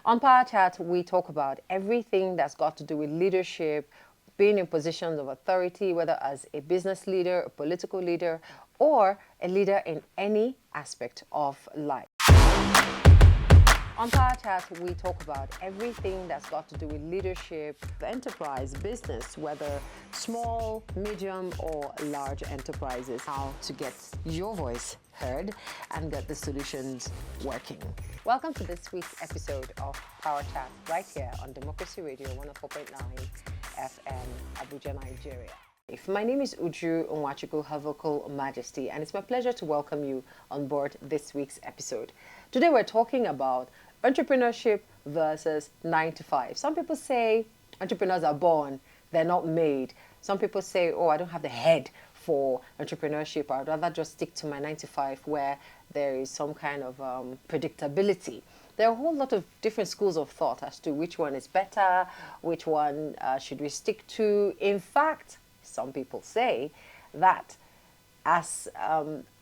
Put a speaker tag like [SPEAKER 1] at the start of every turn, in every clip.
[SPEAKER 1] On Power Chat, we talk about everything that's got to do with leadership, being in positions of authority, whether as a business leader, a political leader, or a leader in any aspect of life. On Power Chat, we talk about everything that's got to do with leadership, enterprise, business, whether small, medium, or large enterprises, how to get your voice heard and get the solutions working. Welcome to this week's episode of Power Chat right here on Democracy Radio 104.9 FM, Abuja, Nigeria. My name is Uju Onwachukwu, Her Vocal Majesty, and it's my pleasure to welcome you on board this week's episode. Today we're talking about entrepreneurship versus 9 to 5. Some people say entrepreneurs are born, they're not made. Some people say, oh, I don't have the head for entrepreneurship. I'd rather just stick to my 9 to 5 where there is some kind of predictability. There are a whole lot of different schools of thought as to which one is better, which one should we stick to. In fact, some people say that as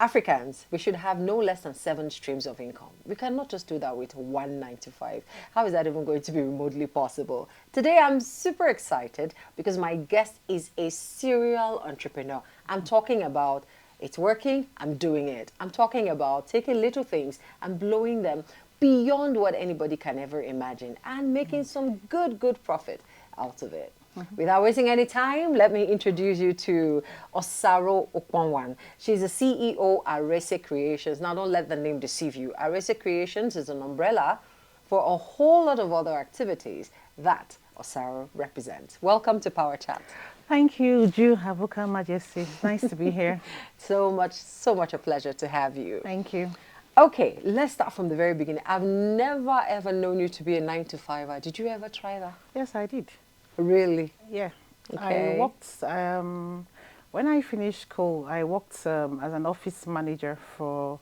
[SPEAKER 1] Africans, we should have no less than 7 streams of income. We cannot just do that with one 9 to 5. How is that even going to be remotely possible? Today, I'm super excited because my guest is a serial entrepreneur. I'm talking about it's working, I'm doing it. I'm talking about taking little things and blowing them beyond what anybody can ever imagine and making some good profit out of it. Without wasting any time, let me introduce you to Osaro Okwanwan. She's the CEO at Arese Creations. Now, don't let the name deceive you. Arese Creations is an umbrella for a whole lot of other activities that Osaro represents. Welcome to Power Chat.
[SPEAKER 2] Thank you, Ju Her Vocal Majesty. It's nice to be here.
[SPEAKER 1] So much a pleasure to have you.
[SPEAKER 2] Thank you.
[SPEAKER 1] Okay, let's start from the very beginning. I've never ever known you to be a 9 to 5er. Did you ever try that?
[SPEAKER 2] Yes, I did.
[SPEAKER 1] Really?
[SPEAKER 2] Yeah.
[SPEAKER 1] Okay.
[SPEAKER 2] I worked, when I finished school, I worked as an office manager for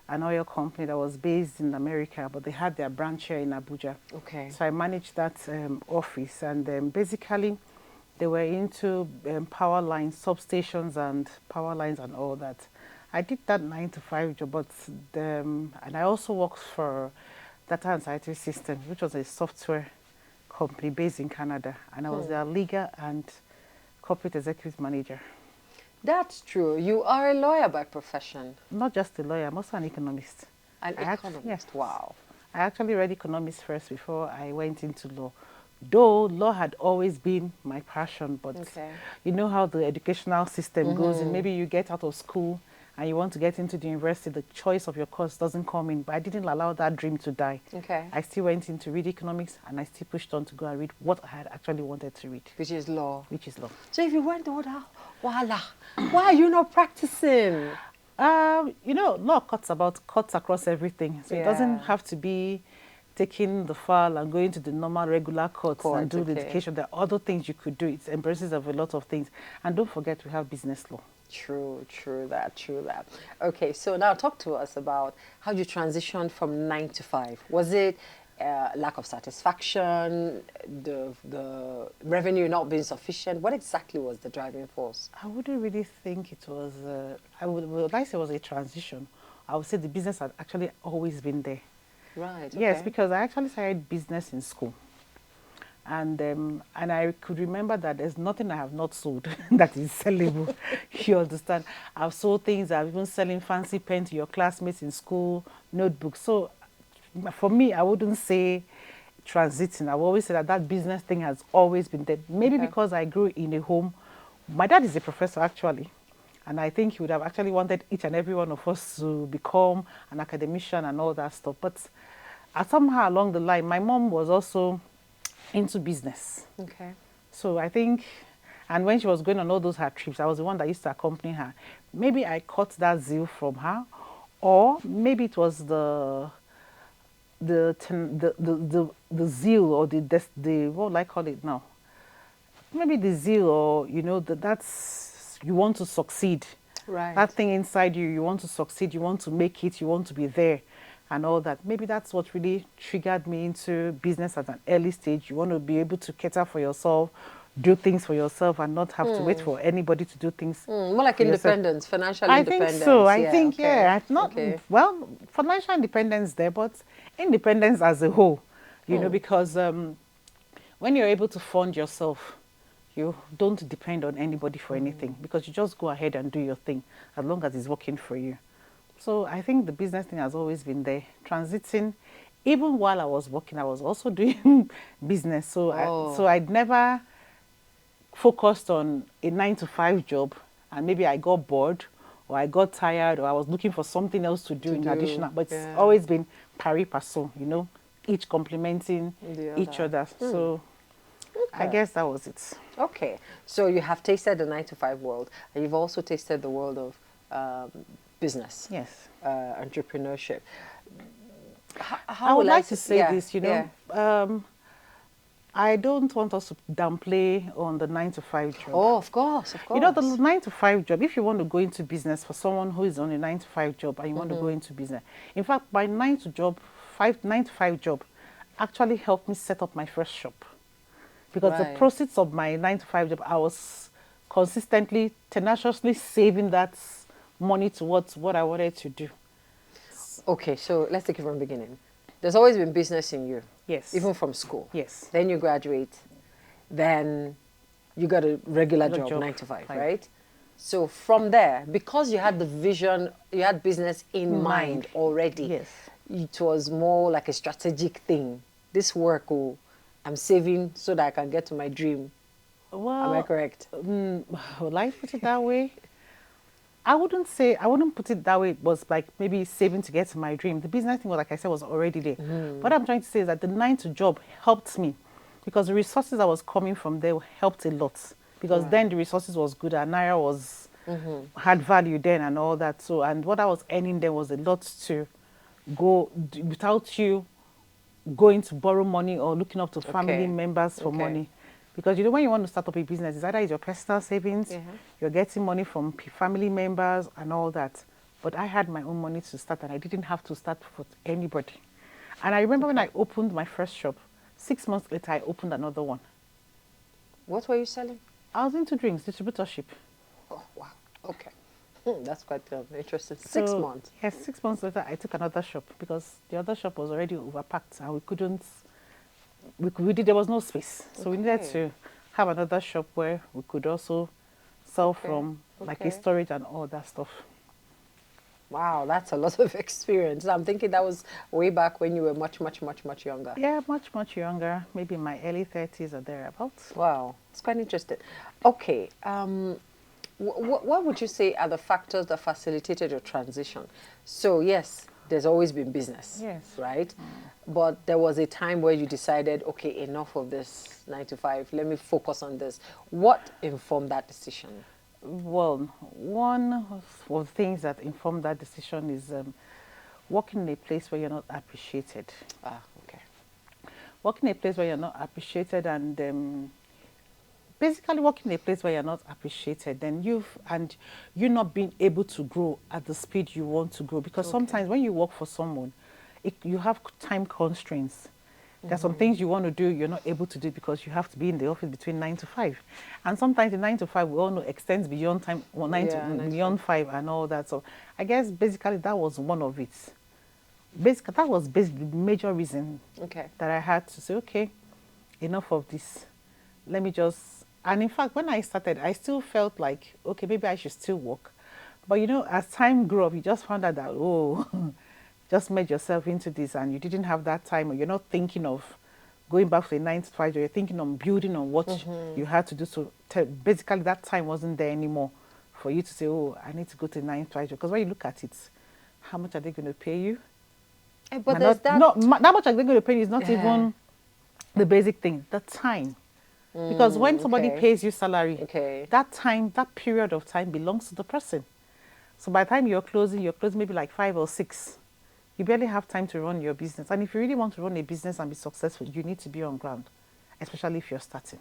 [SPEAKER 2] an oil company that was based in America, but they had their branch here in Abuja.
[SPEAKER 1] Okay.
[SPEAKER 2] So I managed that office, and basically they were into power lines, substations and power lines and all that. I did that 9 to 5 job, but and I also worked for Data and Scientific Systems, which was a software company based in Canada, and I was their legal and corporate executive manager.
[SPEAKER 1] That's true. You are a lawyer by profession.
[SPEAKER 2] Not just a lawyer, I'm also an economist.
[SPEAKER 1] An economist.
[SPEAKER 2] Yes.
[SPEAKER 1] Wow.
[SPEAKER 2] I actually read economics first before I went into law. Though law had always been my passion, but you know how the educational system goes, and maybe you get out of school and you want to get into the university, the choice of your course doesn't come in. But I didn't allow that dream to die. Okay. I still went in to read economics, and I still pushed on to go and read what I had actually wanted to read.
[SPEAKER 1] Which is law.
[SPEAKER 2] Which is law.
[SPEAKER 1] So if you went to that, voila, why are you not practicing?
[SPEAKER 2] You know, law cuts across everything. So it doesn't have to be taking the file and going to the normal regular courts and do the education. There are other things you could do. It embraces of a lot of things. And don't forget, we have business law. True
[SPEAKER 1] that. Okay, so now talk to us about how you transitioned from 9 to 5. Was it lack of satisfaction, the revenue not being sufficient? What exactly was the driving force?
[SPEAKER 2] I wouldn't really think it was, I would like to say it was a transition. I would say the business had actually always been there.
[SPEAKER 1] Right. Okay.
[SPEAKER 2] Yes, because I actually started business in school. And I could remember that there's nothing I have not sold that is sellable. You understand? I've sold things. I've even selling fancy pen to your classmates in school, notebooks. So for me, I wouldn't say transiting. I've always said that business thing has always been there. Maybe because I grew in a home. My dad is a professor, actually. And I think he would have actually wanted each and every one of us to become an academician and all that stuff. But somehow along the line, my mom was also into business. Okay. So I think, and when she was going on all those her trips, I was the one that used to accompany her. Maybe I caught that zeal from her, or maybe it was the zeal or the what will I call it now? Maybe the zeal, or you know, that's you want to succeed. Right. That thing inside you, you want to succeed, you want to make it, you want to be there. And all that. Maybe that's what really triggered me into business at an early stage. You want to be able to cater for yourself, do things for yourself, and not have to wait for anybody to do things.
[SPEAKER 1] More like independence, financial independence.
[SPEAKER 2] I think so. I think, not well, financial independence there, but independence as a whole. you know, because when you're able to fund yourself, you don't depend on anybody for anything, because you just go ahead and do your thing as long as it's working for you. So I think the business thing has always been there. Transiting, even while I was working, I was also doing business. So I'd never focused on a 9 to 5 job, and maybe I got bored or I got tired or I was looking for something else to do in additional. But it's always been pari passu, you know, each complementing each other. So I guess that was it.
[SPEAKER 1] Okay, so you have tasted the 9 to 5 world, and you've also tasted the world of business.
[SPEAKER 2] Yes.
[SPEAKER 1] Entrepreneurship.
[SPEAKER 2] I would like to say this, you know, I don't want us to downplay on the 9 to 5 job.
[SPEAKER 1] Oh, of course, of course.
[SPEAKER 2] You know, the 9 to 5 job, if you want to go into business, for someone who is on a 9 to 5 job and you want to go into business, in fact, my 9 to 5 job actually helped me set up my first shop. Because the proceeds of my 9 to 5 job, I was consistently, tenaciously saving that money towards what I wanted to do.
[SPEAKER 1] Okay, so let's take it from the beginning. There's always been business in you.
[SPEAKER 2] Yes.
[SPEAKER 1] Even from school.
[SPEAKER 2] Yes.
[SPEAKER 1] Then you graduate. Then you got a regular job, 9 to 5, right? So from there, because you had the vision, you had business in mind already.
[SPEAKER 2] Yes.
[SPEAKER 1] It was more like a strategic thing. This work, I'm saving so that I can get to my dream.
[SPEAKER 2] Well,
[SPEAKER 1] am I correct?
[SPEAKER 2] Would I put it that way? I wouldn't put it that way. It was like maybe saving to get to my dream. The business thing, like I said, was already there. What I'm trying to say is that the 9 to job helped me, because the resources that was coming from there helped a lot. Because then the resources was good, and Naira was had value then and all that. So, and what I was earning then was a lot to go without you going to borrow money or looking up to family members for money. Because you know, when you want to start up a business, it's either it's your personal savings, you're getting money from family members and all that. But I had my own money to start, and I didn't have to start with anybody. And I remember when I opened my first shop, 6 months later, I opened another one.
[SPEAKER 1] What were you selling?
[SPEAKER 2] I was into drinks, distributorship.
[SPEAKER 1] Oh, wow. Okay. That's quite interesting. 6 months.
[SPEAKER 2] Yes, 6 months later, I took another shop, because the other shop was already overpacked, and we couldn't. There was no space, so we needed to have another shop where we could also sell from, like a storage and all that stuff.
[SPEAKER 1] Wow, that's a lot of experience. I'm thinking that was way back when you were much, much, much, much younger.
[SPEAKER 2] Yeah, much, much younger, maybe in my early 30s or thereabouts.
[SPEAKER 1] Wow, it's quite interesting. Okay, what would you say are the factors that facilitated your transition? So yes, there's always been business, right? But there was a time where you decided, okay, enough of this 9 to 5, let me focus on this. What informed that decision?
[SPEAKER 2] Well, one of the things that informed that decision is working in a place where you're not appreciated.
[SPEAKER 1] Okay.
[SPEAKER 2] Working in a place where you're not appreciated, and basically working in a place where you're not appreciated, then you're not being able to grow at the speed you want to grow. Because sometimes when you work for someone, you have time constraints. There's some things you want to do, you're not able to do because you have to be in the office between 9 to 5. And sometimes the 9 to 5, we all know, extends beyond time, or beyond 5 and all that. So I guess basically that was one of it. That was basically the major reason that I had to say, okay, enough of this. Let me just... And in fact, when I started, I still felt like, okay, maybe I should still work. But you know, as time grew up, you just found out that, just made yourself into this, and you didn't have that time, or you're not thinking of going back to a 9 to 5, you're thinking on building on what you had to do. So basically that time wasn't there anymore for you to say, oh, I need to go to 9 to 5. Because when you look at it, how much are they going to pay you?
[SPEAKER 1] But there's that...
[SPEAKER 2] that much are they going to pay you is not even the basic thing, the time. Because when somebody pays you salary, that time, that period of time belongs to the person. So by the time you're closing maybe like 5 or 6. You barely have time to run your business. And if you really want to run a business and be successful, you need to be on ground, especially if you're starting.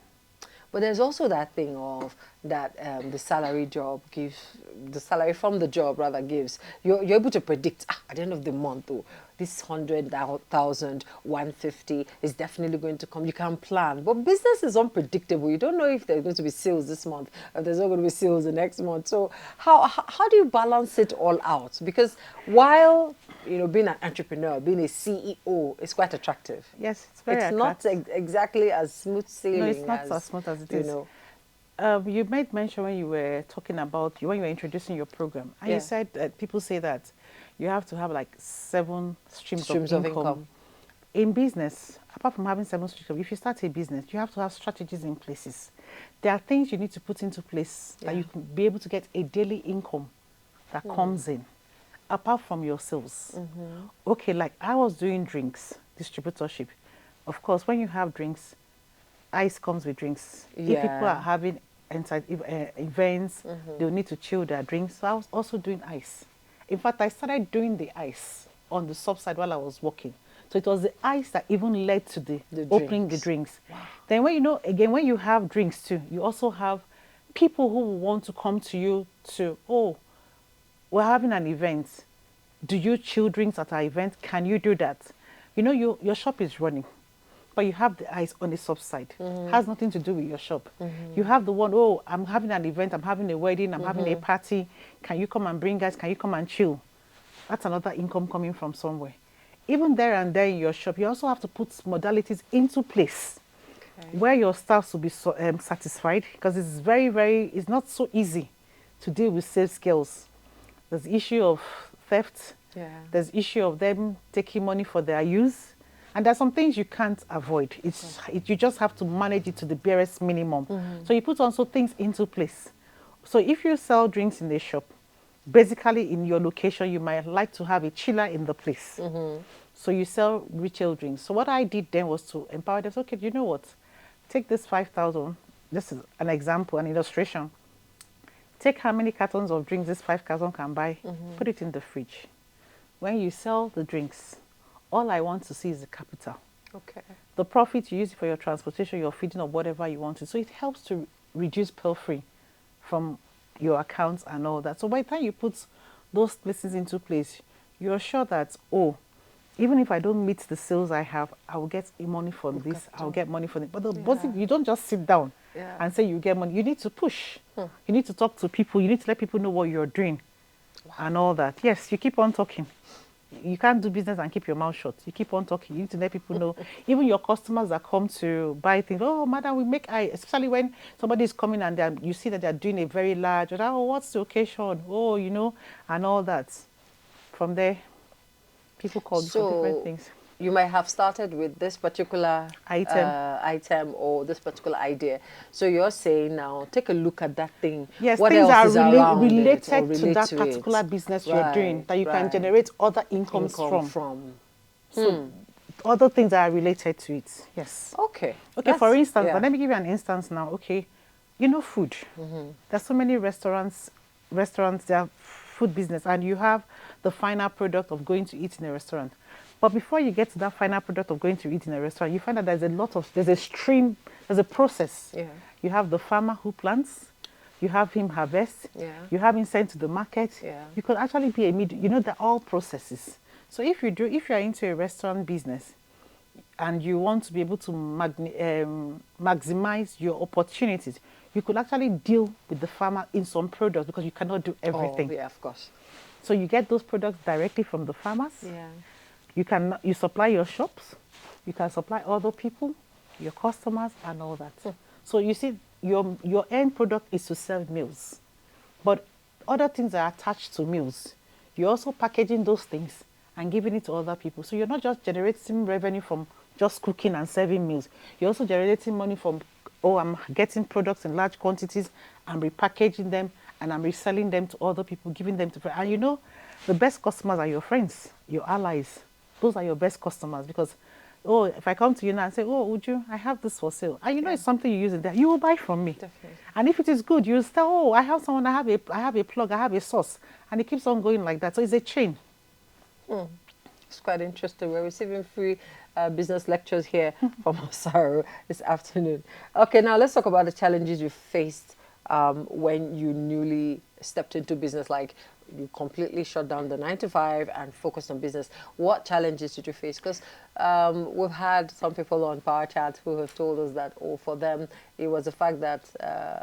[SPEAKER 1] But there's also that thing of that the salary from the job rather gives. You're able to predict at the end of the month, this 100,000, 150 is definitely going to come. You can plan. But business is unpredictable. You don't know if there's going to be sales this month, if there's not going to be sales the next month. So how do you balance it all out? Because while being an entrepreneur, being a CEO is quite attractive.
[SPEAKER 2] Yes, it's very
[SPEAKER 1] It's
[SPEAKER 2] attractive.
[SPEAKER 1] not exactly as smooth sailing
[SPEAKER 2] No, it's not
[SPEAKER 1] as,
[SPEAKER 2] as smooth as it
[SPEAKER 1] you
[SPEAKER 2] is.
[SPEAKER 1] know.
[SPEAKER 2] You made mention when you were talking about when you were introducing your program, and
[SPEAKER 1] Yeah.
[SPEAKER 2] you said that people say that you have to have like 7 streams
[SPEAKER 1] Streams
[SPEAKER 2] of
[SPEAKER 1] of
[SPEAKER 2] income.
[SPEAKER 1] income.
[SPEAKER 2] In business, apart from having 7 streams of, if you start a business, you have to have strategies in places. There are things you need to put into place that
[SPEAKER 1] Yeah.
[SPEAKER 2] you can be able to get a daily income that comes in, apart from your sales. Okay, like I was doing drinks distributorship. Of course, when you have drinks, ice comes with drinks. If people are
[SPEAKER 1] Yeah.
[SPEAKER 2] having events, they'll need to chill their drinks. So I was also doing ice. In fact, I started doing the ice on the sub side while I was working. So it was the ice that even led to the opening the drinks. Then when again, when you have drinks too, you also have people who want to come to you to, oh, we're having an event. Do you chill drinks at our event? Can you do that? Your shop is running, but you have the ice on the sub side. Has nothing to do with your shop. You have the one, oh, I'm having an event, I'm having a wedding, I'm having a party. Can you come and bring guys? Can you come and chill? That's another income coming from somewhere. Even there and there in your shop, you also have to put modalities into place where your staffs will be satisfied, because it's very, very, it's not so easy to deal with sales girls. There's the issue of theft.
[SPEAKER 1] Yeah.
[SPEAKER 2] There's the issue of them taking money for their use. And there's some things you can't avoid. You just have to manage it to the barest minimum. So you put also things into place. So if you sell drinks in the shop, basically in your location, you might like to have a chiller in the place. So you sell retail drinks. So what I did then was to empower them. Okay, you know what? Take this 5,000. This is an example, an illustration. Take how many cartons of drinks this 5,000 can buy. Put it in the fridge. When you sell the drinks, all I want to see is the capital.
[SPEAKER 1] Okay.
[SPEAKER 2] The profit you use for your transportation, your feeding, or whatever you want to. So it helps to reduce pilfering from your accounts and all that. So by the time you put those places into place, you're sure that, oh, even if I don't meet the sales I have, I will get money from this, I'll get money from it. But the basic, you don't just sit down and say you get money. You need to push. You need to talk to people. You need to let people know what you're doing and all that. Yes, you keep on talking. You can't do business and keep your mouth shut. You keep on talking. You need to let people know. Even your customers that come to buy things, oh, madam, we make eye. Especially when somebody is coming and you see that they're doing a very large, oh, what's the occasion? Oh, and all that. From there, people call you for different things.
[SPEAKER 1] You might have started with this particular
[SPEAKER 2] item
[SPEAKER 1] or this particular idea. So you're saying now, take a look at that thing.
[SPEAKER 2] Yes,
[SPEAKER 1] what
[SPEAKER 2] things
[SPEAKER 1] else
[SPEAKER 2] are
[SPEAKER 1] is around
[SPEAKER 2] related
[SPEAKER 1] it, or
[SPEAKER 2] to
[SPEAKER 1] relate
[SPEAKER 2] that
[SPEAKER 1] to
[SPEAKER 2] particular
[SPEAKER 1] it.
[SPEAKER 2] business you're doing that you can generate other incomes from. So other things that are related to it. Yes.
[SPEAKER 1] Okay.
[SPEAKER 2] Okay, for instance, let me give you an instance now. Okay, food. There's so many restaurants, they have food business, and you have the final product of going to eat in a restaurant. But before you get to that final product of going to eat in a restaurant, you find that there's a process.
[SPEAKER 1] Yeah.
[SPEAKER 2] You have the farmer who plants, you have him harvest, you have him sent to the market. You could actually be they're all processes. So if you're into a restaurant business and you want to be able to maximize your opportunities, you could actually deal with the farmer in some products, because you cannot do everything.
[SPEAKER 1] Oh, yeah, of course.
[SPEAKER 2] So you get those products directly from the farmers.
[SPEAKER 1] Yeah.
[SPEAKER 2] You supply your shops, you can supply other people, your customers, and all that. So you see, your end product is to sell meals, but other things are attached to meals. You're also packaging those things and giving it to other people. So you're not just generating revenue from just cooking and serving meals. You're also generating money from, oh, I'm getting products in large quantities, I'm repackaging them, and I'm reselling them to other people, giving them to friends. And the best customers are your friends, your allies. Those are your best customers, because, oh, if I come to you now and say, oh, would you, I have this for sale. And it's something you use in there, you will buy from me.
[SPEAKER 1] Definitely.
[SPEAKER 2] And if it is good, you'll say, oh, I have someone, I have a plug, I have a source. And it keeps on going like that. So it's a chain.
[SPEAKER 1] It's quite interesting. We're receiving free business lectures here from Osaro this afternoon. Okay, now let's talk about the challenges you faced when you newly stepped into business. Like, you completely shut down the 9 to 5 and focused on business. What challenges did you face? Because we've had some people on Power Chat who have told us that, oh, for them, it was the fact that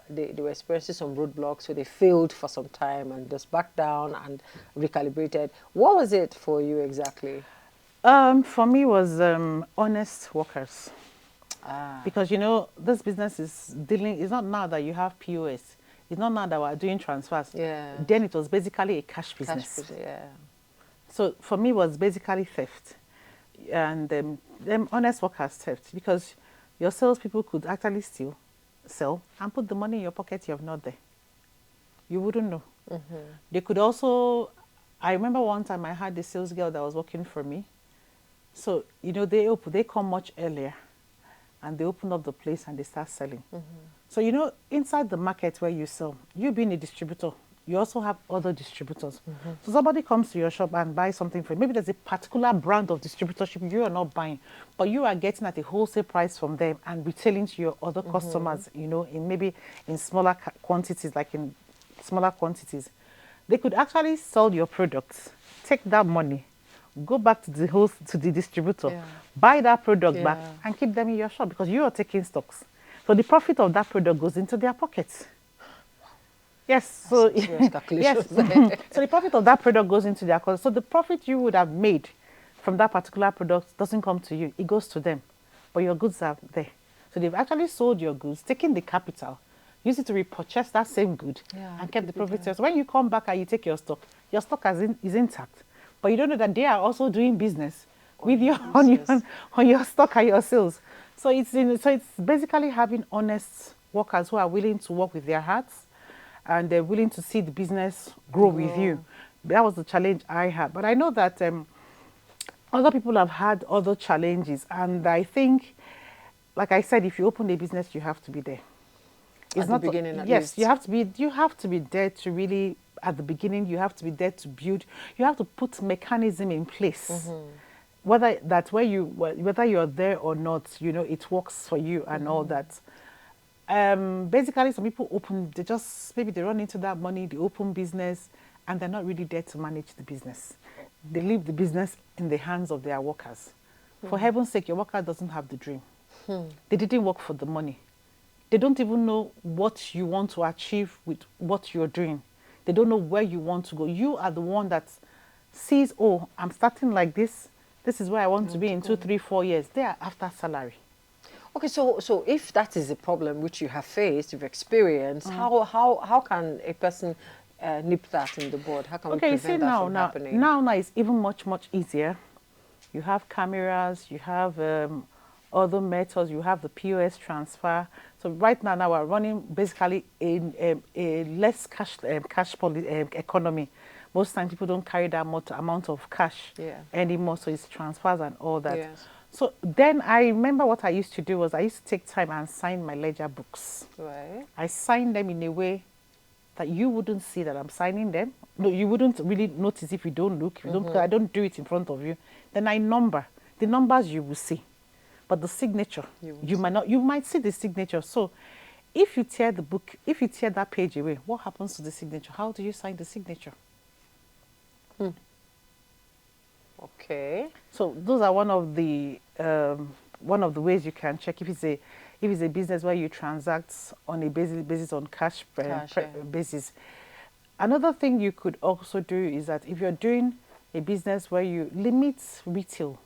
[SPEAKER 1] they were experiencing some roadblocks, so they failed for some time and just backed down and recalibrated. What was it for you exactly?
[SPEAKER 2] For me, was honest workers.
[SPEAKER 1] Ah,
[SPEAKER 2] Because you know this business is dealing. It's not now that you have POS. It's not now that we're doing transfers.
[SPEAKER 1] yeah.
[SPEAKER 2] Then it was basically a cash business.
[SPEAKER 1] Yeah.
[SPEAKER 2] So for me, it was basically theft, and them honest workers theft, because your salespeople could actually steal, sell, and put the money in your pocket. You have not there. You wouldn't know. They could also. I remember one time I had a sales girl that was working for me. So you know they come much earlier, and they open up the place and they start selling. So you know inside the market where you sell, you being a distributor, you also have other distributors. So somebody comes to your shop and buys something for you. Maybe there's a particular brand of distributorship you are not buying, but you are getting at a wholesale price from them and retailing to your other customers, you know, in maybe in smaller quantities, like in smaller quantities. They could actually sell your products, take that money, go back to the host, to the distributor,
[SPEAKER 1] Yeah.
[SPEAKER 2] buy that product back,
[SPEAKER 1] Yeah.
[SPEAKER 2] and keep them in your shop because you are taking stocks. So the profit of that product goes into their pockets. Yes. So
[SPEAKER 1] Serious calculations.
[SPEAKER 2] yes. So the profit of that product goes into their pockets. So the profit you would have made from that particular product doesn't come to you; it goes to them. But your goods are there. So they've actually sold your goods, taken the capital, used it to repurchase that same good,
[SPEAKER 1] Yeah,
[SPEAKER 2] and kept the
[SPEAKER 1] keep it
[SPEAKER 2] profit.
[SPEAKER 1] there.
[SPEAKER 2] So when you come back and you take your stock is intact. But you don't know that they are also doing business with your on your stock and your sales. So it's basically having honest workers who are willing to work with their hearts, and they're willing to see the business grow with you. That was the challenge I had. But I know that other people have had other challenges, and I think, like I said, if you open a business, you have to be there.
[SPEAKER 1] At the beginning, at
[SPEAKER 2] yes,
[SPEAKER 1] least.
[SPEAKER 2] you have to be there to really, at the beginning, you have to be there to build. You have to put mechanism in place. Whether you're there or not, you know, it works for you and all that. Basically, some people maybe they run into that money, they open business, and they're not really there to manage the business. They leave the business in the hands of their workers. For heaven's sake, your worker doesn't have the dream. They didn't work for the money. They don't even know what you want to achieve with what you're doing. They don't know where you want to go. You are the one that sees, oh, I'm starting like this. This is where I want to be in 2, 3, 4 years. They are after salary.
[SPEAKER 1] Okay, so if that is a problem which you have faced, you've experienced, how can a person nip that in the bud? How can we prevent that from happening?
[SPEAKER 2] Now it's even much easier. You have cameras, you have other methods, you have the POS transfer. So right now we're running basically a less cash economy. Most times people don't carry that much amount of cash anymore, so it's transfers and all that.
[SPEAKER 1] Yes.
[SPEAKER 2] So then I remember what I used to do was I used to take time and sign my ledger books.
[SPEAKER 1] Right.
[SPEAKER 2] I signed them in a way that you wouldn't see that I'm signing them. No, you wouldn't really notice if you don't look. If you don't, I don't do it in front of you. Then I number. The numbers you will see. But the signature, you might not. You might see the signature. So if you tear the book, if you tear that page away, what happens to the signature? How do you sign the signature?
[SPEAKER 1] Okay.
[SPEAKER 2] So those are one of the ways you can check if it's a business where you transact on a basis on cash basis. Another thing you could also do is that if you're doing a business where you limit retail,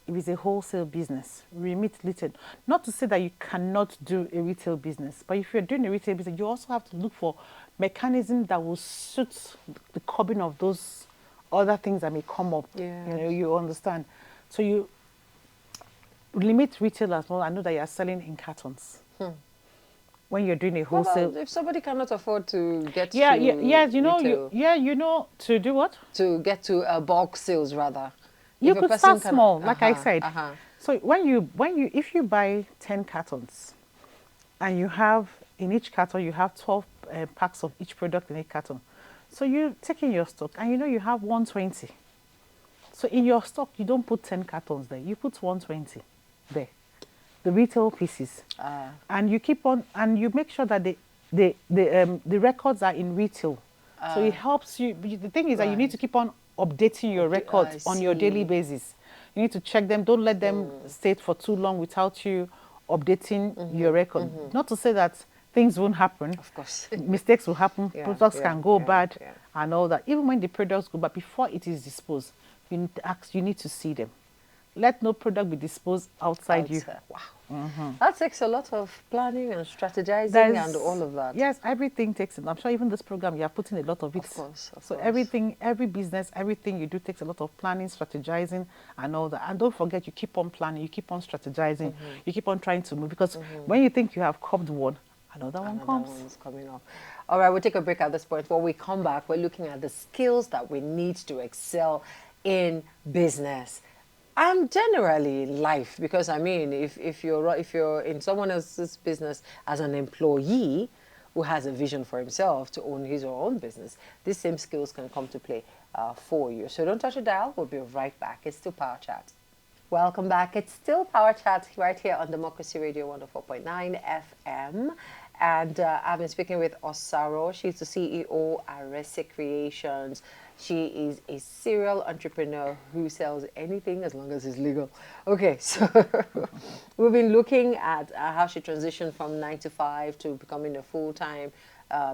[SPEAKER 2] if it's a wholesale business, limit retail. Not to say that you cannot do a retail business, but if you're doing a retail business, you also have to look for mechanisms that will suit the curbing of those other things that may come up.
[SPEAKER 1] Yeah.
[SPEAKER 2] You know, you understand. So you limit retail as well. I know that you are selling in cartons. When you're doing a wholesale,
[SPEAKER 1] If somebody cannot afford to get
[SPEAKER 2] yeah,
[SPEAKER 1] to
[SPEAKER 2] you know,
[SPEAKER 1] retail,
[SPEAKER 2] to do what?
[SPEAKER 1] to get to bulk sales rather.
[SPEAKER 2] You
[SPEAKER 1] If a
[SPEAKER 2] could
[SPEAKER 1] person
[SPEAKER 2] start small, like I said.
[SPEAKER 1] Uh-huh.
[SPEAKER 2] So if you buy 10 cartons, and you have in each carton you have 12 packs of each product in a carton, so you take in your stock, and you know you have 120. So in your stock you don't put 10 cartons there, you put 120 there, the retail pieces, and you keep on and you make sure that the records are in retail. So it helps you. But the thing is that you need to keep on updating your records on your daily basis. You need to check them. Don't let them stay for too long without you updating your record. Not to say that things won't happen.
[SPEAKER 1] Of course.
[SPEAKER 2] Mistakes will happen. Products can go bad and all that. Even when the products go bad, before it is disposed, you need to ask, you need to see them. Let no product be disposed outside you.
[SPEAKER 1] Wow. That takes a lot of planning and strategizing and all of that.
[SPEAKER 2] Yes, everything takes it. I'm sure even this program, you are putting a lot of it.
[SPEAKER 1] Of course.
[SPEAKER 2] So everything, every business, everything you do takes a lot of planning, strategizing and all that. And don't forget, you keep on planning, you keep on strategizing, you keep on trying to move. Because when you think you have covered one, another one comes.
[SPEAKER 1] Another one is coming up. All right, we'll take a break at this point. When we come back, we're looking at the skills that we need to excel in business and generally in life. Because I mean, if you're in someone else's business as an employee who has a vision for himself to own his or her own business, these same skills can come to play for you. So don't touch a dial. We'll be right back. It's still Power Chat. Welcome back. It's still Power Chat right here on Democracy Radio 104.9 FM. And I've been speaking with Osaro. She's the CEO at Arese Creations. She is a serial entrepreneur who sells anything as long as it's legal. Okay, so we've been looking at how she transitioned from 9 to 5 to becoming a full-time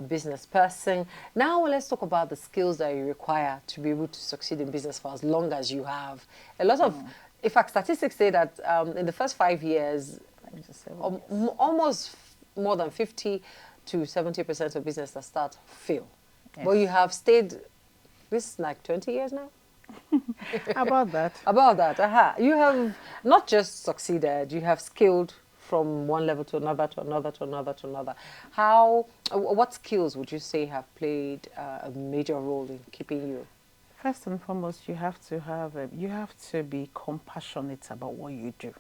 [SPEAKER 1] business person. Now let's talk about the skills that you require to be able to succeed in business for as long as you have. A lot of, in fact, statistics say that in the first 5 years, almost more than 50 to 70% of business that start fail. Yes. But you have stayed, this is like 20 years now?
[SPEAKER 2] About that.
[SPEAKER 1] About that, You have not just succeeded, you have scaled from one level to another, to another, to another, to another. What skills would you say have played a major role in keeping you?
[SPEAKER 2] First and foremost, you have to be compassionate about what you do.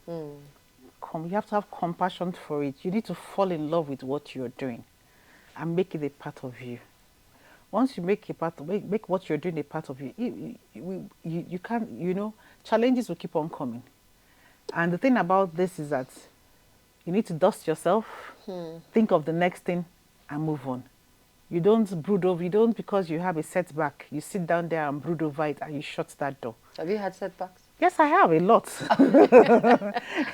[SPEAKER 2] You have to have compassion for it. You need to fall in love with what you're doing and make it a part of you. Once you make what you're doing a part of you, you can't, challenges will keep on coming. And the thing about this is that you need to dust yourself, think of the next thing and move on. You don't brood over, because you have a setback, you sit down there and brood over it and you shut that door.
[SPEAKER 1] Have you had setbacks?
[SPEAKER 2] Yes, I have, a lot.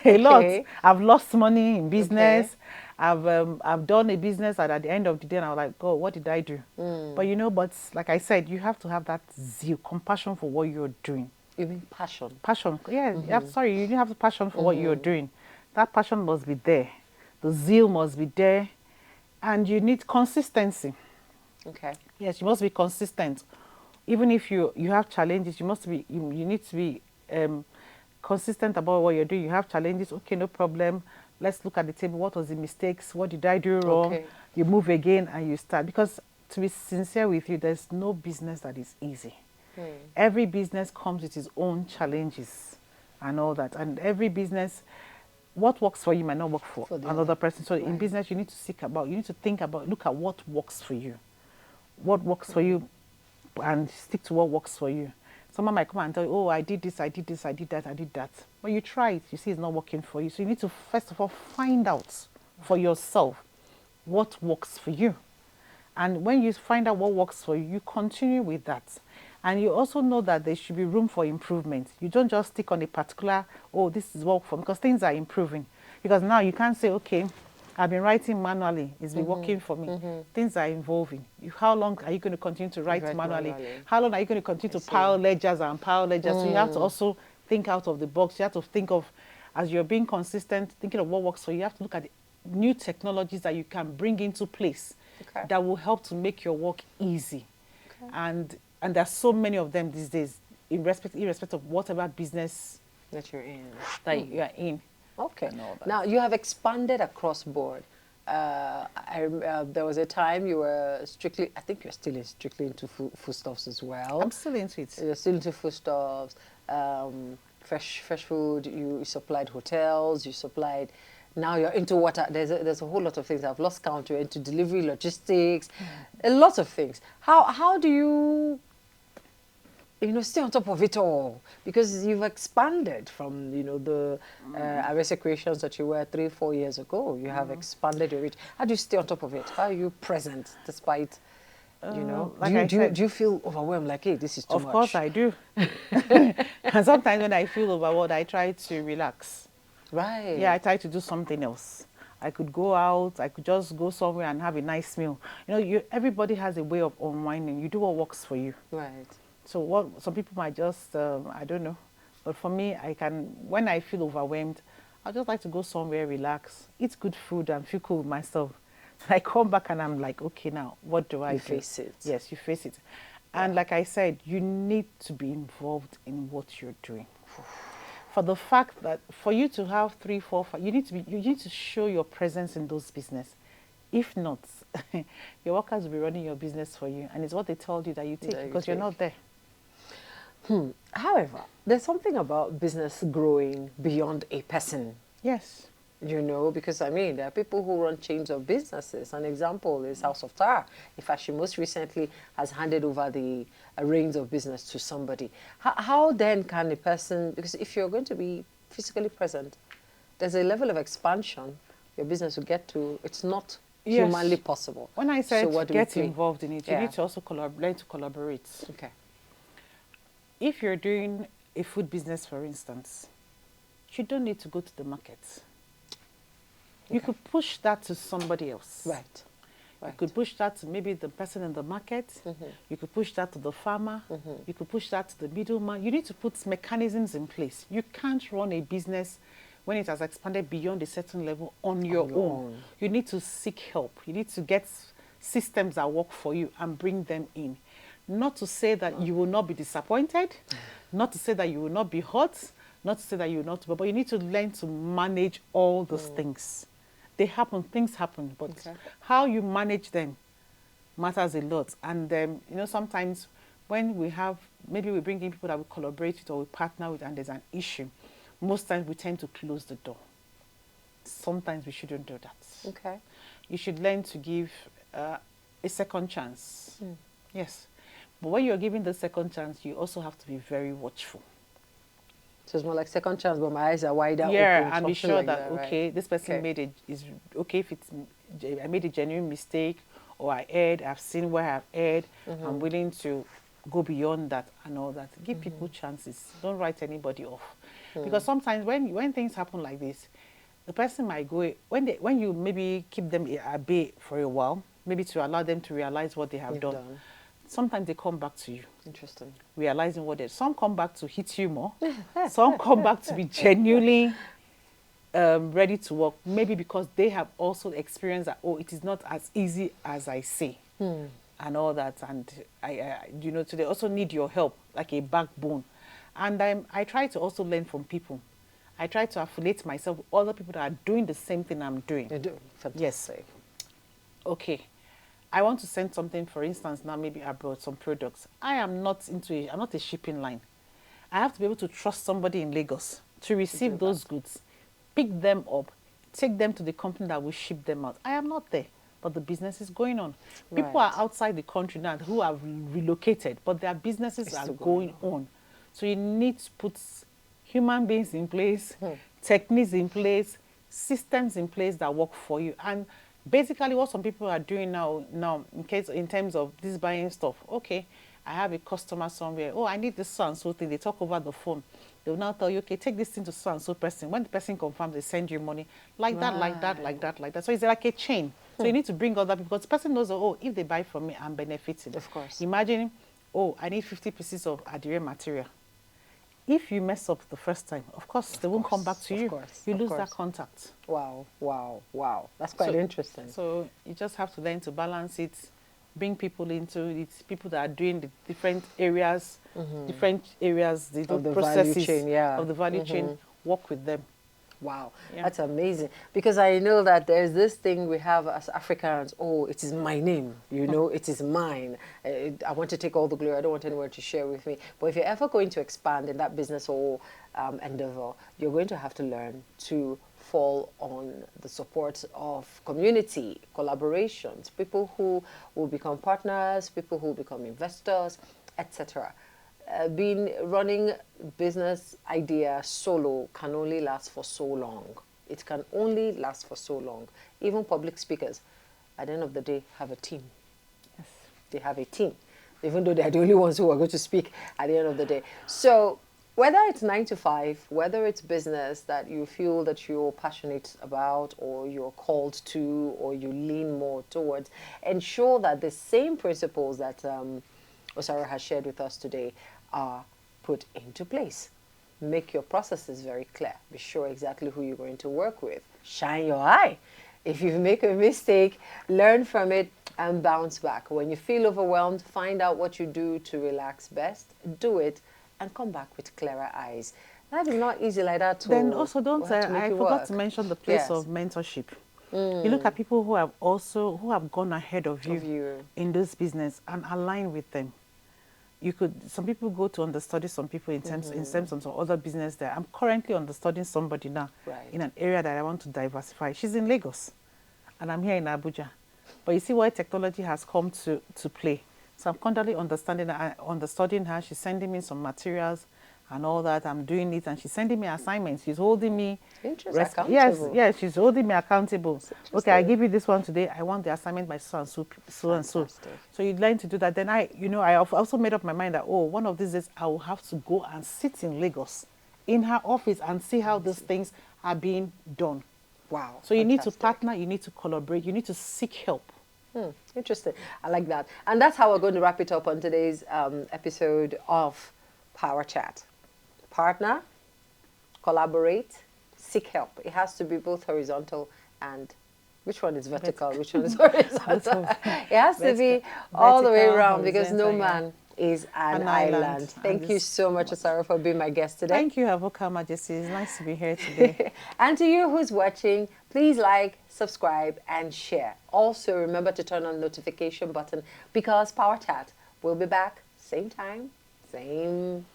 [SPEAKER 2] A lot. I've lost money in business. I've done a business and at the end of the day, I was like, God, what did I do? But like I said, you have to have that zeal, compassion for what you're doing.
[SPEAKER 1] You mean passion?
[SPEAKER 2] Passion, yeah. You have the passion for what you're doing. That passion must be there. The zeal must be there. And you need consistency.
[SPEAKER 1] Okay.
[SPEAKER 2] Yes, you must be consistent. Even if you have challenges, you need to be consistent about what you're doing. You have challenges, okay, no problem. Let's look at the table. What was the mistakes? What did I do wrong? Okay. You move again and you start. Because to be sincere with you, there's no business that is easy. Every business comes with its own challenges and all that. And every business, what works for you might not work for another person. So in business, you need to look at what works for you. What works for you and stick to what works for you. Someone might come and tell you, oh, I did this, I did this, I did that, I did that. But you try it, you see it's not working for you. So you need to, first of all, find out for yourself what works for you. And when you find out what works for you, you continue with that. And you also know that there should be room for improvement. You don't just stick on a particular, oh, this is work for me, because things are improving. Because now you can't say, okay, I've been writing manually. It's been working for me. Things are evolving. How long are you going to continue to write manually? How long are you going to continue to pile ledgers and pile ledgers? So you have to also think out of the box. You have to think of, as you're being consistent, thinking of what works for you, you have to look at new technologies that you can bring into place that will help to make your work easy. And there's so many of them these days, irrespective of whatever business
[SPEAKER 1] that you're in.
[SPEAKER 2] You're in.
[SPEAKER 1] Okay. Now, you have expanded across board. There was a time you were strictly, I think you're still strictly into foodstuffs as well.
[SPEAKER 2] I'm still into it.
[SPEAKER 1] You're still into foodstuffs, fresh food. You supplied hotels, you supplied, now you're into water. There's a whole lot of things. I've lost count. You're into delivery, logistics, a lot of things. How do you stay on top of it all? Because you've expanded from, the Arese Creations that you were 3-4 years ago. You have expanded your reach. How do you stay on top of it? How are you present despite You know,
[SPEAKER 2] Like I said,
[SPEAKER 1] do you feel overwhelmed? Like, hey, this is too
[SPEAKER 2] of
[SPEAKER 1] much.
[SPEAKER 2] course I do. And sometimes when I feel overwhelmed, I try to relax.
[SPEAKER 1] Right.
[SPEAKER 2] Yeah, I try to do something else. I could go out. I could just go somewhere and have a nice meal. You know, everybody has a way of unwinding. You do what works for you.
[SPEAKER 1] Right.
[SPEAKER 2] So what some people might just I don't know, but for me, I can when I feel overwhelmed, I just like to go somewhere, relax, eat good food, and feel cool with myself. I come back and I'm like, okay, now what do I
[SPEAKER 1] You
[SPEAKER 2] do?
[SPEAKER 1] face it.
[SPEAKER 2] Yes, you face it, and like I said, you need to be involved in what you're doing. For the fact that for you to have 3, 4, 5, you need to show your presence in those business. If not, your workers will be running your business for you, and it's what they told you that you take
[SPEAKER 1] That you
[SPEAKER 2] because you're
[SPEAKER 1] take.
[SPEAKER 2] not there.
[SPEAKER 1] However, there's something about business growing beyond a person.
[SPEAKER 2] Yes.
[SPEAKER 1] You know, because I mean, there are people who run chains of businesses. An example is House of Tar. In fact, she most recently has handed over the reins of business to somebody. How then can a person, because if you're going to be physically present, there's a level of expansion your business will get to. It's not humanly
[SPEAKER 2] Yes.
[SPEAKER 1] possible.
[SPEAKER 2] When I
[SPEAKER 1] So
[SPEAKER 2] said
[SPEAKER 1] what do we
[SPEAKER 2] get
[SPEAKER 1] play?
[SPEAKER 2] involved in it, you
[SPEAKER 1] Yeah.
[SPEAKER 2] need to also learn to collaborate.
[SPEAKER 1] Okay.
[SPEAKER 2] If you're doing a food business, for instance, you don't need to go to the market. You
[SPEAKER 1] Okay.
[SPEAKER 2] could push that to somebody else.
[SPEAKER 1] Right.
[SPEAKER 2] You
[SPEAKER 1] Right.
[SPEAKER 2] could push that to maybe the person in the market. You could push that to the farmer. You could push that to the middleman. You need to put mechanisms in place. You can't run a business when it has expanded beyond a certain level on your own. You need to seek help. You need to get systems that work for you and bring them in. Not to say that you will not be disappointed, not to say that you will not be hurt, not to say that you will not, but you need to learn to manage all those things. They happen, things happen, but how you manage them matters a lot. And you know, sometimes when maybe we bring in people that we collaborate with or we partner with, and there's an issue, most times we tend to close the door. Sometimes we shouldn't do that.
[SPEAKER 1] Okay.
[SPEAKER 2] You should learn to give a second chance. Yes, but when you're giving the second chance, you also have to be very watchful.
[SPEAKER 1] So it's more like second chance, but my eyes are wider
[SPEAKER 2] Yeah,
[SPEAKER 1] open.
[SPEAKER 2] and be
[SPEAKER 1] something
[SPEAKER 2] sure
[SPEAKER 1] like
[SPEAKER 2] that,
[SPEAKER 1] right?
[SPEAKER 2] okay, this person
[SPEAKER 1] Okay.
[SPEAKER 2] is okay if I made a genuine mistake, or I erred, I've seen where I've erred, I'm willing to go beyond that and all that. Give people chances. Don't write anybody off. Because sometimes when things happen like this, the person might go, when you maybe keep them at bay for a while, maybe to allow them to realize what they have
[SPEAKER 1] You've
[SPEAKER 2] done,
[SPEAKER 1] done.
[SPEAKER 2] sometimes they come back to you
[SPEAKER 1] Interesting.
[SPEAKER 2] realizing what they some come back to hit you more, some come back to be genuinely ready to work, maybe because they have also experienced that, oh, it is not as easy as I say, and all that. And you know, so they also need your help, like a backbone. And I try to also learn from people. I try to affiliate myself with other people that are doing the same thing I'm doing.
[SPEAKER 1] You do.
[SPEAKER 2] Yes.
[SPEAKER 1] Fantastic.
[SPEAKER 2] Okay, I want to send something, for instance, now maybe abroad, some products. I'm not a shipping line. I have to be able to trust somebody in Lagos to receive those goods, pick them up, take them to the company that will ship them out. I am not there, but the business is going on. People are
[SPEAKER 1] Right.
[SPEAKER 2] outside the country now who have relocated, but their businesses
[SPEAKER 1] It's
[SPEAKER 2] are
[SPEAKER 1] still
[SPEAKER 2] going
[SPEAKER 1] going
[SPEAKER 2] on. So you need to put human beings in place, techniques in place, systems in place that work for you. And basically what some people are doing now in terms of this buying stuff, okay, I have a customer somewhere, oh, I need this so and so thing. They talk over the phone. They'll now tell you, okay, take this thing to so and so person. When the person confirms, they send you money. Like that, like that, like that, like that. So it's like a chain. So you need to bring other people, because the person knows, oh, if they buy from me, I'm benefiting.
[SPEAKER 1] Of course.
[SPEAKER 2] Imagine, oh, I need 50 pieces of adire material. If you mess up the first time, of course, they won't come back to you. You lose that contact.
[SPEAKER 1] Wow, wow, wow. That's quite interesting.
[SPEAKER 2] So you just have to learn to balance it, bring people into it, people that are doing the different areas, the
[SPEAKER 1] Of the
[SPEAKER 2] processes
[SPEAKER 1] value chain, yeah.
[SPEAKER 2] of the value chain, work with them.
[SPEAKER 1] Wow,
[SPEAKER 2] Yeah.
[SPEAKER 1] that's amazing. Because I know that there's this thing we have as Africans, oh, it is my name, you know, it is mine. I want to take all the glory. I don't want anyone to share with me. But if you're ever going to expand in that business or endeavor, you're going to have to learn to fall on the support of community, collaborations, people who will become partners, people who will become investors, etc. Being running business idea solo can only last for so long. It can only last for so long. Even public speakers, at the end of the day, have a team.
[SPEAKER 2] Yes.
[SPEAKER 1] they have a team, even though they're the only ones who are going to speak at the end of the day. So whether it's 9 to 5, whether it's business that you feel that you're passionate about or you're called to or you lean more towards, ensure that the same principles that Osara has shared with us today are put into place. Make your processes very clear. Be sure exactly who you're going to work with. Shine your eye. If you make a mistake, learn from it and bounce back. When you feel overwhelmed, find out what you do to relax best. Do it and come back with clearer eyes. Life is not easy like that.
[SPEAKER 2] Then also don't, I forgot
[SPEAKER 1] work.
[SPEAKER 2] to mention the place
[SPEAKER 1] Yes.
[SPEAKER 2] of mentorship. You look at people who have gone ahead of you in this business and align with them. Some people go to understudy some people in terms of some other business there. I'm currently understudying somebody now in an area that I want to diversify. She's in Lagos and I'm here in Abuja. But you see where technology has come to play. So I'm constantly understudying her. She's sending me some materials and all that. I'm doing it and she's sending me assignments. She's holding me
[SPEAKER 1] accountable.
[SPEAKER 2] Yes, she's holding me accountable. Okay, I give you this one today. I want the assignment by so and so and so. So you learn to do that. Then I also made up my mind that one of these days I will have to go and sit in Lagos in her office and see how these things are being done.
[SPEAKER 1] Wow.
[SPEAKER 2] So you need to partner, you need to collaborate, you need to seek help.
[SPEAKER 1] Interesting. I like that. And that's how we're going to wrap it up on today's episode of Power Chat. Partner, collaborate, seek help. It has to be both horizontal and which one is vertical, which one is horizontal. It has to be all the way around because no man is an island. Thank you so much, Osara, for being my guest today.
[SPEAKER 2] Thank you, Avoka Majesty. It's nice to be here today.
[SPEAKER 1] And to you who's watching, please like, subscribe, and share. Also, remember to turn on the notification button because Power Chat will be back same time, same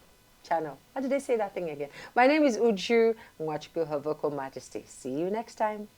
[SPEAKER 1] channel. How did they say that thing again? My name is Uju Nwachukwu Havoko Majesty. See you next time.